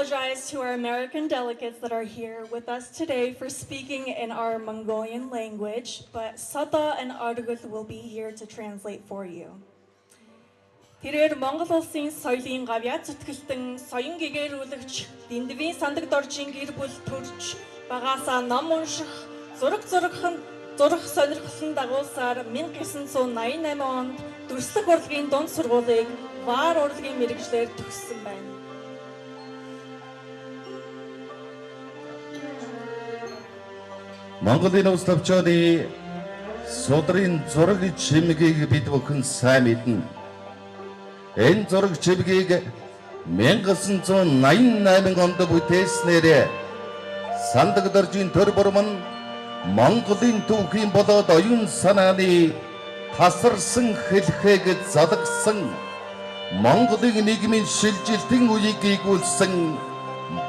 apologize to our American delegates that are here with us today for speaking in our Mongolian language, but Sata and Arduguth will be here to translate for you. Тэрээр Монгол улсын соёлын гавьяа зүтгэлтэн соён гэгэрүүлэгч Дэндвийн сандаг доржийн гэр бүл төрж багаасаа ном унших зураг сонирхлын дагуулсаар 1988 онд дүрслэх урлагийн дунд сургуулийг Ваар урлагийн мэргэжлээр төгссөн байна. Монголын улс төвчөөний судрын зураг чимгийг бид бүхэн сайн мэднэ. Энэ зураг чимгийг 1988 онд бүтээснээр сандаг доржийн төр бурман Монголын түүхийн болоод оюун санааны тасарсан хэлхэг задагсан Монголын нийгмийн шилжилтийн үеийг эгүүлсэн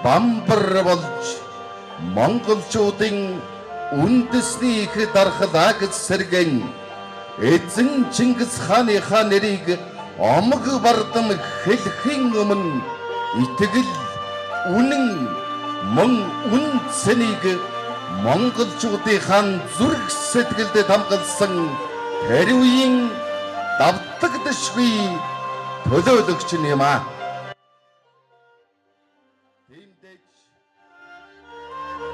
бамбар болж монголчуудын үндэсний их дархлааг сэргэн эзэн Чингис хааныхаа нэрийг омг бардам хэлхийн өмнө итгэл үнэн мөн үн цэнийг монголчуудын зүрх сэтгэлд хамгаалсан хариуын давтагдшгүй төлөөлөгч юм аа.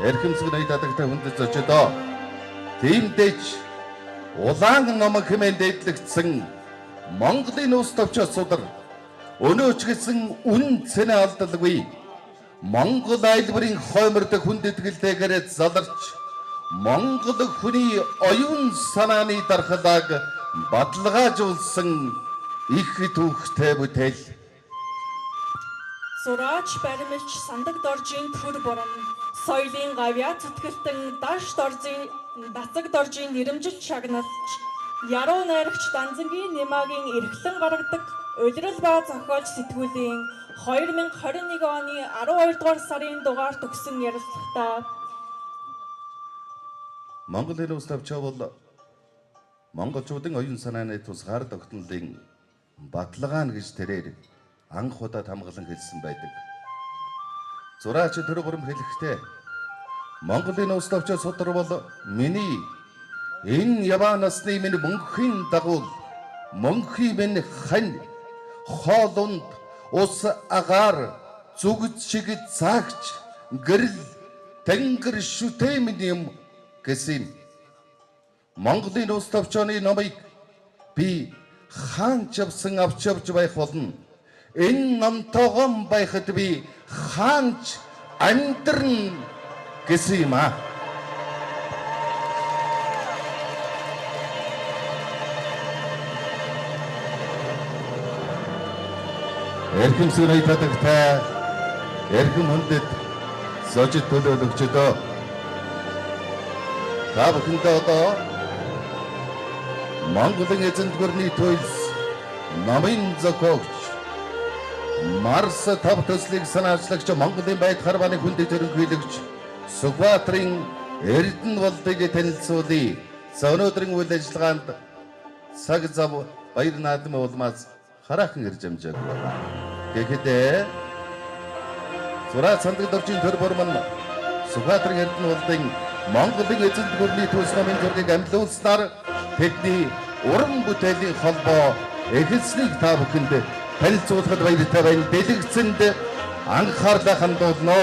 Эрхэмсэг найдадагтай хүндэт зочдоо тиймдээч улаан номог хэмээн дэвтлэгдсэн Монголын улс төвчөөс судар өнөөч гэсэн үн цэнэ алдалгүй Монгол айлбарын хойморд хүндэтгэлтэйгээр заларч Монгол хүний оюун санааны дархлааг бадлагаажуулсан их түүхтэй бүтээл. Сураач баримлж сандаг доржийн төр бурам соёлын гавьяа зүтгэлтэн дацаг доржийн нэрэмжил шагналч яруу найрагч Данзангийн Немагийн эрхлэн гаргадаг улирал ба зохиолч сэтгүүлийн 2021 оны 12 дугаар сарын дугаар төгсөн ярилцлагатаа Монголын улс төвчөө бол монголчуудын оюун санааны тусгаар тогтнолын баталгаан гэж тэрээр анх удаа хамгаалan хэлсэн байдаг. Зураач төр бурам хэлэхдээ Монголын улс төвчөө судар бол миний энэ яваа насны минь мөнхийн дагуул мөнхийн минь хань хоолунд ус агаар зүгд шиг заагч гэрэл тэнгэр шүтэм юм гэсэн. Монголын улс төвчөөний номыг би хаан чавсан авч явж байх болно. Энэ номтойгоо байхад би хаанч амьдран гэсэн юм аа. Эрхэмсэг найдадагтай эрхэм хүндэт зочид төлөөлөгчдөө та бүхэндээ одоо Монголын эзэнт гүрний төлс намын зохиогч Марс тав төслийг санаачлагч Монголын байд харваны хүндэт ерөнхийлөгч Сүхбаатарын Эрдэнэ болдыг танилцуулъя. За өнөөдрийн үйл ажиллагаанд цаг зав баяр наадмын улмаас хараахан ирж амжааг байна. Гэхдээ зураач сандаг доржийн төр бурман Сүхбаатарын Эрдэнэ болдын Монголын эзэнт гүрний төлс намын зургийг амлуулснаар тэдний уран бүтээлийн холбоо эхэлснийг та бүхэнд танилцуулахад баяртай байна. Дэлгэцэнд анхаарлаа хандуулно.